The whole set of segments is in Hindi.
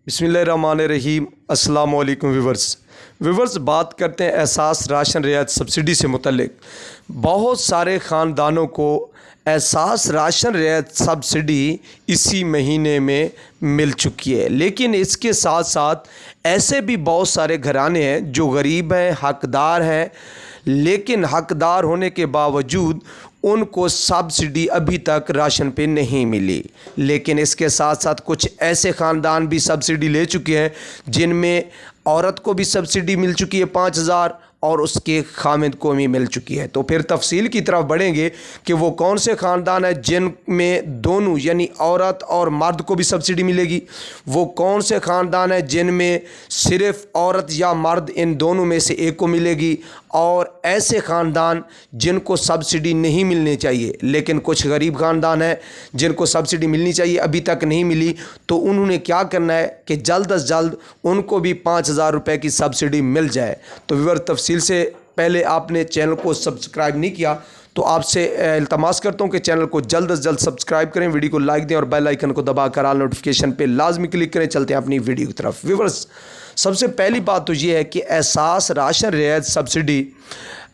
बिस्मिल्लाहिर्रहमानिर्रहीम। अस्सलाम वालेकुम व्यूवर्स, बात करते हैं एहसास राशन रियायत सब्सिडी से मुतल्लिक। बहुत सारे ख़ानदानों को एहसास राशन रियायत सब्सिडी इसी महीने में मिल चुकी है, लेकिन इसके साथ साथ ऐसे भी बहुत सारे घराने हैं जो गरीब हैं, हकदार हैं, लेकिन हकदार होने के बावजूद उनको सब्सिडी अभी तक राशन पे नहीं मिली। लेकिन इसके साथ साथ कुछ ऐसे ख़ानदान भी सब्सिडी ले चुके हैं जिनमें औरत को भी सब्सिडी मिल चुकी है 5,000 और उसके खामिद को भी मिल चुकी है। तो फिर तफसील की तरफ बढ़ेंगे कि वो कौन से ख़ानदान हैं जिनमें दोनों यानी औरत और मर्द को भी सब्सिडी मिलेगी, वो कौन से ख़ानदान हैं जिनमें सिर्फ़ औरत या मर्द इन दोनों में से एक को मिलेगी, और ऐसे ख़ानदान जिनको सब्सिडी नहीं मिलनी चाहिए लेकिन कुछ गरीब ख़ानदान हैं जिनको सब्सिडी मिलनी चाहिए अभी तक नहीं मिली। तो उन्होंने क्या करना है कि जल्द अज जल्द उनको भी 5,000 रुपये की सब्सिडी मिल जाए। तो व्यूअर, तफसील से पहले आपने चैनल को सब्सक्राइब नहीं किया तो आपसे इल्तमास करता हूँ कि चैनल को जल्द अज जल्द सब्सक्राइब करें, वीडियो को लाइक दें और बेल आइकन को दबाकर ऑल नोटिफिकेशन पे लाजमी क्लिक करें। चलते हैं अपनी वीडियो की तरफ। व्यूअर्स, सबसे पहली बात तो ये है कि एहसास राशन रियायत सब्सिडी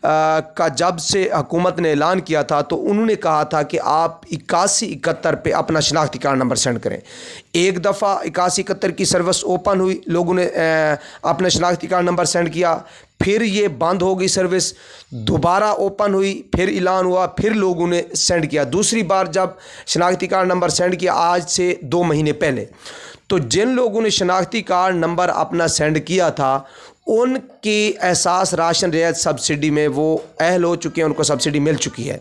का जब से हुकूमत ने ऐलान किया था तो उन्होंने कहा था कि आप 8171 पे अपना शनाख्ती कार्ड नंबर सेंड करें। एक दफ़ा 8171 की सर्विस ओपन हुई, लोगों ने अपना शनाख्ती कार्ड नंबर सेंड किया, फिर ये बंद हो गई सर्विस, दोबारा ओपन हुई, फिर ऐलान हुआ, फिर लोगों ने सेंड किया। दूसरी बार जब शनाख्ती कार्ड नंबर सेंड किया आज से 2 महीने पहले, तो जिन लोगों ने शनाख्ती कार्ड नंबर अपना सेंड किया था उनकी एहसास राशन रियायत सब्सिडी में वो अहल हो चुके हैं, उनको सब्सिडी मिल चुकी है।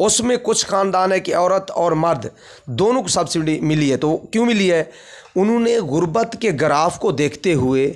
उसमें कुछ ख़ानदान है कि औरत और मर्द दोनों को सब्सिडी मिली है। तो क्यों मिली है? उन्होंने गुर्बत के ग्राफ को देखते हुए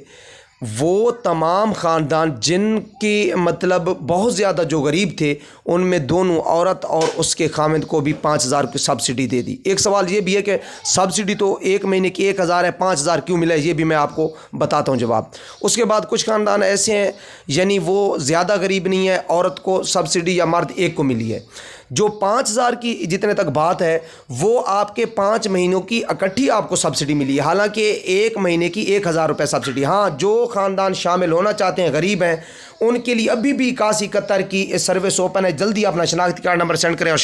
वो तमाम ख़ानदान जिनकी मतलब बहुत ज़्यादा जो गरीब थे उनमें दोनों औरत और उसके खामिद को भी 5,000 की सब्सिडी दे दी। एक सवाल ये भी है कि सब्सिडी तो 1 महीने की 1,000 है, 5,000 क्यों मिला है? ये भी मैं आपको बताता हूँ जवाब। उसके बाद कुछ ख़ानदान ऐसे हैं यानी वो ज़्यादा गरीब नहीं है, औरत को सब्सिडी या मर्द एक को मिली है। जो 5,000 की जितने तक बात है वो आपके 5 महीनों की इकट्ठी आपको सब्सिडी मिली है, हालांकि 1 महीने की 1,000 रुपये सब्सिडी। हाँ, जो ख़ानदान शामिल होना चाहते हैं, गरीब हैं, उनके लिए अभी भी 8171 की सर्विस ओपन है। जल्दी अपना शनाख्ती कार्ड नंबर सेंड करें और